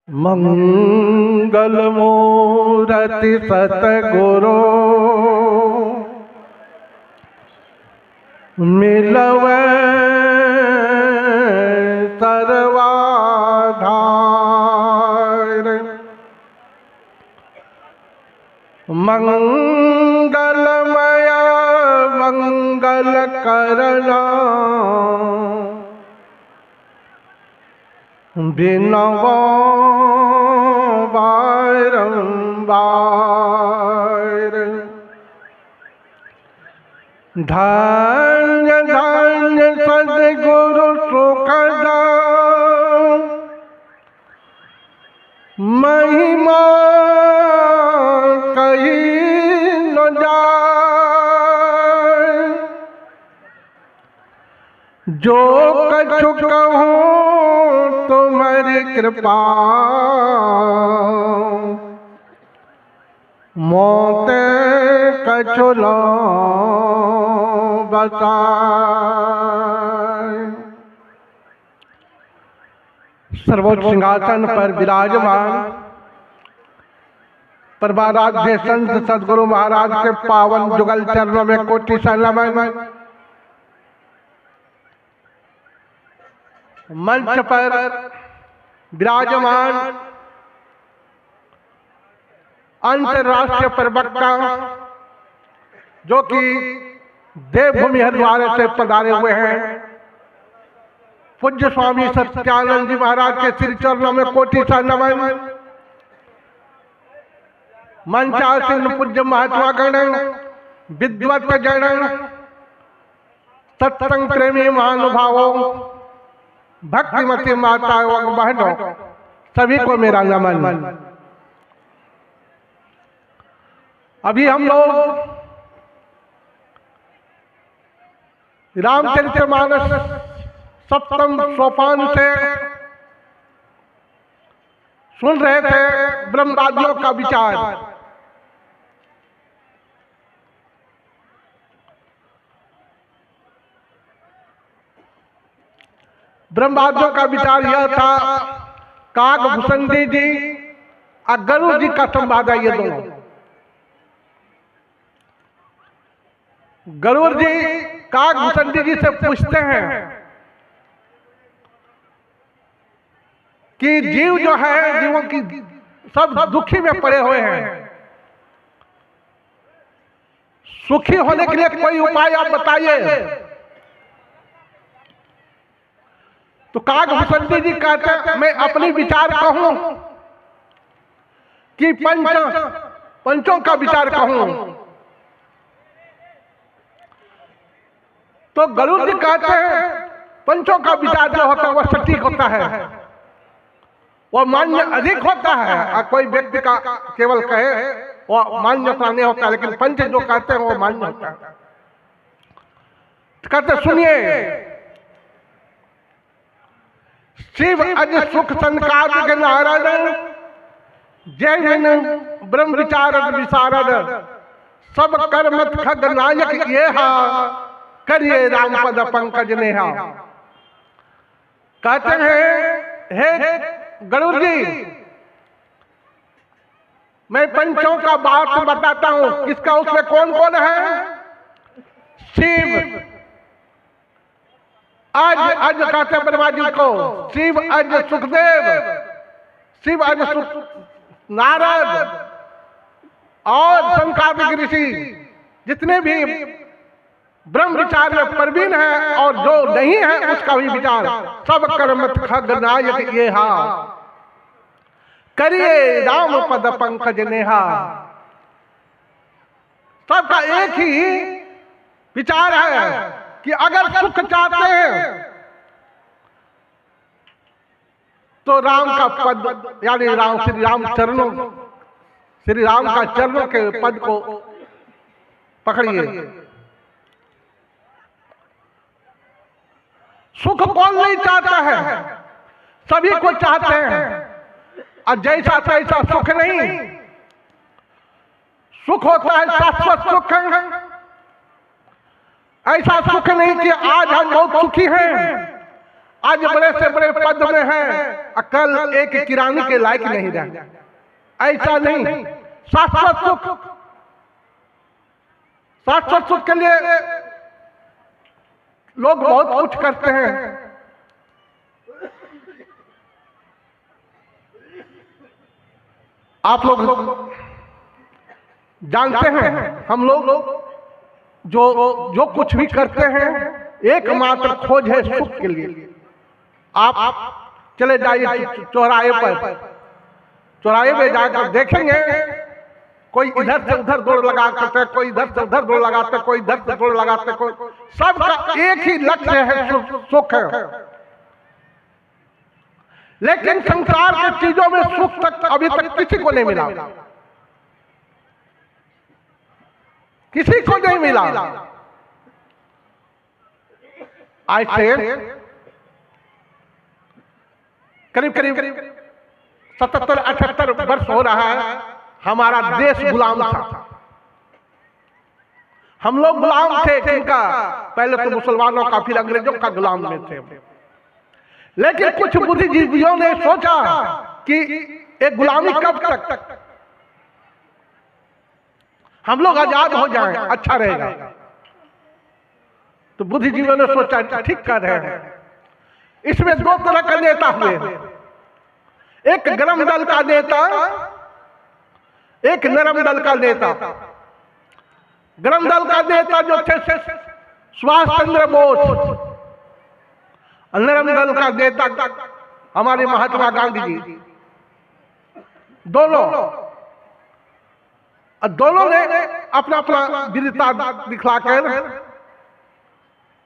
मंगल मूरति सतगुरु मिलवे सर्वाधार। मंगलमय मंगल करना बिनवा बारंबार। धन्य धन्य सद्गुरु सुखदा महिमा कही न जाए। जो कछु कहूँ तुम्हारी कृपा मोते कछुलो बताए। सर्वोच्च सिंहासन पर विराजमान परमाराध्य संत सद्गुरु महाराज के पावन जुगल चरणों में कोटि सलाम। मंच पर विराजमान अंतर्राष्ट्रीय प्रवक्ता जो कि देवभूमि हरिद्वार से पधारे हुए हैं, पूज्य स्वामी सत्यानंद जी महाराज के श्री चरणों में कोटि सा नमन। मंचासीन पूज्य महात्मा गण, विद्वत जन, सत्संग प्रेमी महानुभावों, भक्तिमती माता एवं बहनों, सभी को मेरा नमन। अभी हम लोग रामचरितमानस सप्तम सोपान से सुन रहे थे ब्रह्मवादियों का विचार। ब्रह्मवादियों का विचार यह था, काकभूषणी जी और गरुड़ जी का संवाद है। ये दोनों गरुड़ जी काकभूषणी जी से पूछते हैं कि जीव जो है, जीवों की सब दुखी में पड़े हुए हैं, सुखी होने के लिए कोई उपाय आप बताइए। तो काकभूषणी जी कहते हैं, मैं अपनी विचार कहूं कि पंचों का विचार कहूं। तो गरुड़ जी कहते हैं, पंचों का विचार जो होता है वह सटीक होता है, वह मान्य अधिक होता है। और कोई व्यक्ति का केवल कहे वह मान्यता नहीं होता, लेकिन पंच जो कहते हैं वो मान्य होता है। कहते सुनिए, शिव अज सुख संकाद के नारद, जय जन ब्रह्म विचारद विशारद, सब कर्मत खग नायक ये हा, करिए राम पद पंकज नेहा। कहते हैं, हे गरुड़ जी, मैं पंचों का बात बताता हूं। किसका? उसमें कौन कौन है? शिव अज कहते हैं ब्रह्मा जी को, शिव अज सुखदेव, शिव अज नारद और संकादिक ऋषि, जितने भी ब्रह्म विचार में प्रवीण है और जो नहीं है उसका भी विचार, सब कर्मत खग नायक ये हा, करिए राम पद पंकज नेहा। सबका एक ही विचार है कि अगर सुख चाहते हैं तो राम का पद, यानी राम श्री राम चरणों, श्री राम का चरणों के पद को पकड़िए। सुख कौन नहीं चाहता है? सभी को चाहते हैं, और जैसा तैसा सुख नहीं। सुख होता है शाश्वत सुख, ऐसा सुख नहीं कि आज हम बहुत सुखी हैं आज बड़े से बड़े पद में हैं, कल एक किरानी के लायक नहीं रहे। ऐसा नहीं, शाश्वत सुख, शाश्वत सुख के लिए लोग बहुत कुछ करते हैं। आप लोग जानते हैं, हम लोग जो कुछ भी करते हैं एकमात्र खोज है सुख के लिए। आप चले जाइए चौराहे पर, चौराहे में जाकर देखेंगे कोई इधर से उधर दौड़ लगाते, कोई इधर से उधर दौड़ लगाते, कोई इधर से दौड़ लगाते, कोई सबका एक ही लक्ष्य है, सुख है। लेकिन संसार की चीजों में सुख तक अभी तक किसी को नहीं मिला, किसी को नहीं मिला। आज से करीब करीब 77-78 वर्ष हो रहा है हमारा देश गुलाम था। हम लोग गुलाम थे जिनका, पहले तो मुसलमानों का, फिर अंग्रेजों का गुलाम में थे। लेकिन कुछ बुद्धिजीवियों ने सोचा कि एक गुलामी कब तक, हम लोग आजाद हो जाएं, अच्छा रहेगा। तो बुद्धिजीवियों ने सोचा ठीक कर रहे हैं। इसमें दो तरह के नेता हुए, एक गरम दल का नेता, एक नरम दल का नेता। गरम दल का नेता जो थे सुभाष चंद्र बोस, नरम दल का नेता हमारे महात्मा गांधी जी। दोनों ने अपना अपना वीरता दिखलाकर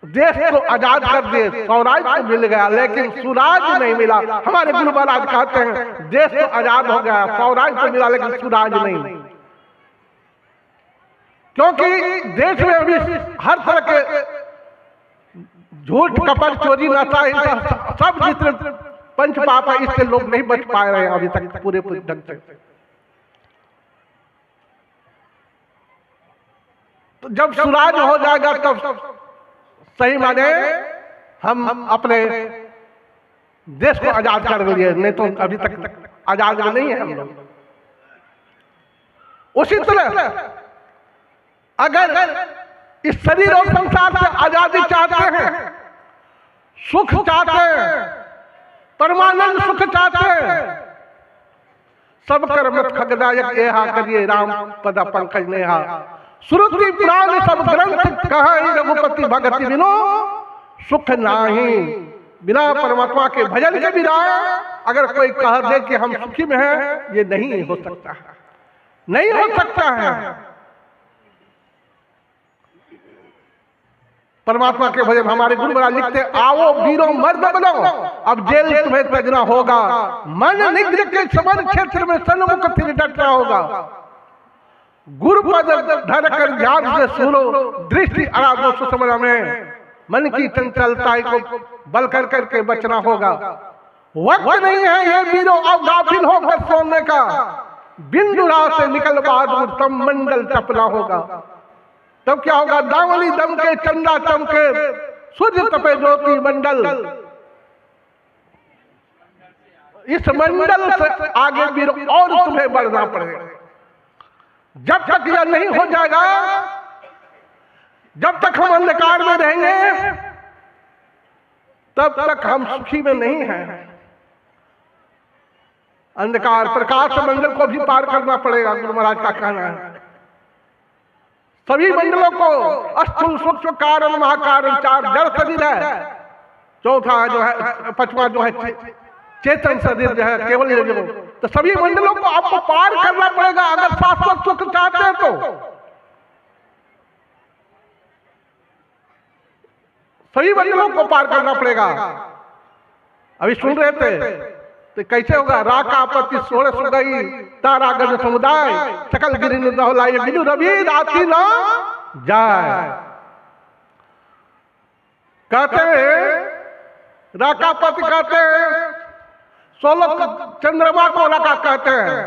देश को आजाद कर दिए। स्वराज तो मिल गया लेकिन सुराज नहीं मिला। हमारे गुरु महाराज कहते हैं देश तो आजाद हो गया, स्वराज तो मिला लेकिन सुराज नहीं। क्योंकि देश में अभी हर तरह के झूठ, कपट, चोरी, नशा, सब जितने पंच पाप है इससे लोग नहीं बच पा रहे हैं अभी तक पूरे ढंग से। तो जब सुराज हो जाएगा तब सही माने हम अपने देश को आजाद कर लिए, नहीं तो अभी तक आजाद नहीं है हम लोग। उसी तरह अगर इस शरीर और संसार से आजादी चाहते हैं, सुख चाहते हैं, परमानंद सुख चाहते हैं, सब कर्म खगदायक एहा करिए राम पदा पंकज नेहा। श्रुति पुराण सब ग्रंथ कहाई रघुपति भगति बिनो सुख नाही। बिना परमात्मा के भजन के बिना अगर कोई कह दे कि हम सुखी में हैं, ये नहीं हो सकता है, नहीं हो सकता है। परमात्मा के भजन हमारे गुरु महाराज लिखते, आओ वीरों मर्द बनो अब जेल तुम्हें तजना होगा, मन निग्र के समर क्षेत्र में सन्मुख फिर डटना होगा। गुरु पद धर कर ध्यान से सुनो, दृष्टि आराधो सुसमरा में, मन की चंचलता को बल कर करके बचना होगा। वक्त नहीं है ये वीरों अब गाफिल होकर सोने का, बिंदु राह से निकल बहादुर तब मंडल टपना होगा। तब क्या होगा, दावली दम के चंदा चमके, सूर्य तपे ज्योति मंडल। इस मंडल से आगे वीरों और तुम्हें बढ़ना पड़ेगा। जब तक यह नहीं हो जाएगा, जब तक हम अंधकार में रहेंगे, तब तक हम सुखी में नहीं हैं। अंधकार प्रकाश मंडल को भी पार करना पड़ेगा, गुरु महाराज का कहना है। सभी मंडलों को स्थूल सूक्ष्म कारण महाकारण चार जड़ शरीर है, चौथा जो है, पांचवा जो है चेतन शरीर जो है केवल ये जो, तो सभी मंडलों को आपको पार करना पड़ेगा अगर शाश्वत सुख चाहते हैं तो। सभी मंडलों को पार करना पड़ेगा। अभी सुन रहे थे तो कैसे होगा, राका आपत्ति सोलह सो गई तारा गज समुदाय, सकल गिरिन दहलाए बिनु रवि राती ना जाए। कहते हैं राकापति कहते हैं, 16 चंद्रमा को राका कहते हैं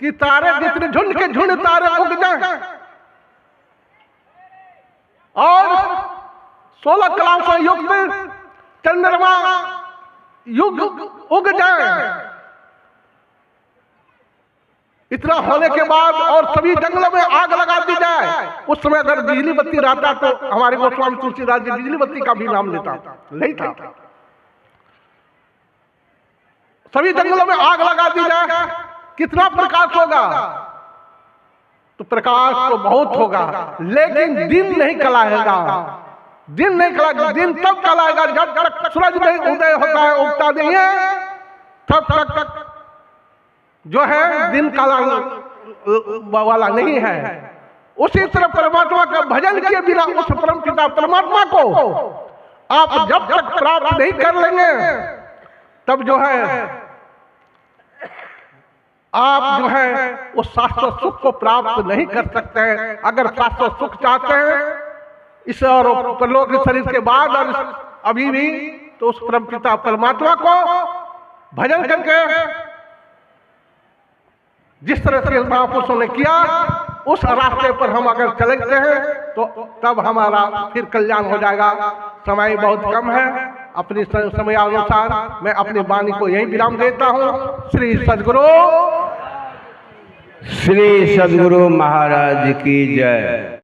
कि तारे जितने झुंड के झुंड तारे उग जाए और 16 कलाओं से युक्त चंद्रमा युग उग जाए, इतना होने के बाद और सभी जंगलों में आग लगा दी जाए, उस समय अगर बिजली बत्ती रहता तो हमारे गोस्वामी तुलसीदास जी बिजली बत्ती का भी नाम लेता नहीं था। सभी जंगलों में आग लगा दी जाए, कितना प्रकाश होगा? तो प्रकाश तो बहुत होगा, लेकिन दिन नहीं कलाएगा। दिन नहीं कलाएगा, दिन तब कलाएगा जब तक सूरज नहीं उदय होता है, उगता नहीं है, तब तक जो है दिन काला वाला नहीं है। उसी तरह परमात्मा का भजन किए बिना उस परम पिता परमात्मा को आप जब तक प्राप्त नहीं कर लेंगे, तब जो है आप जो है उस शाश्वत सुख को प्राप्त नहीं कर सकते हैं। अगर शाश्वत सुख चाहते हैं इस और परलोक शरीर के बाद और अभी भी, तो उस परम पिता परमात्मा को भजन करके जिस तरह से महापुरुषों ने किया, उस रास्ते पर हम अगर चलते हैं तो तब हमारा फिर कल्याण हो जाएगा। समय बहुत कम है, अपनी समयानुसार मैं अपनी वाणी को यही विराम देता हूँ। श्री सद्गुरु महाराज की जय।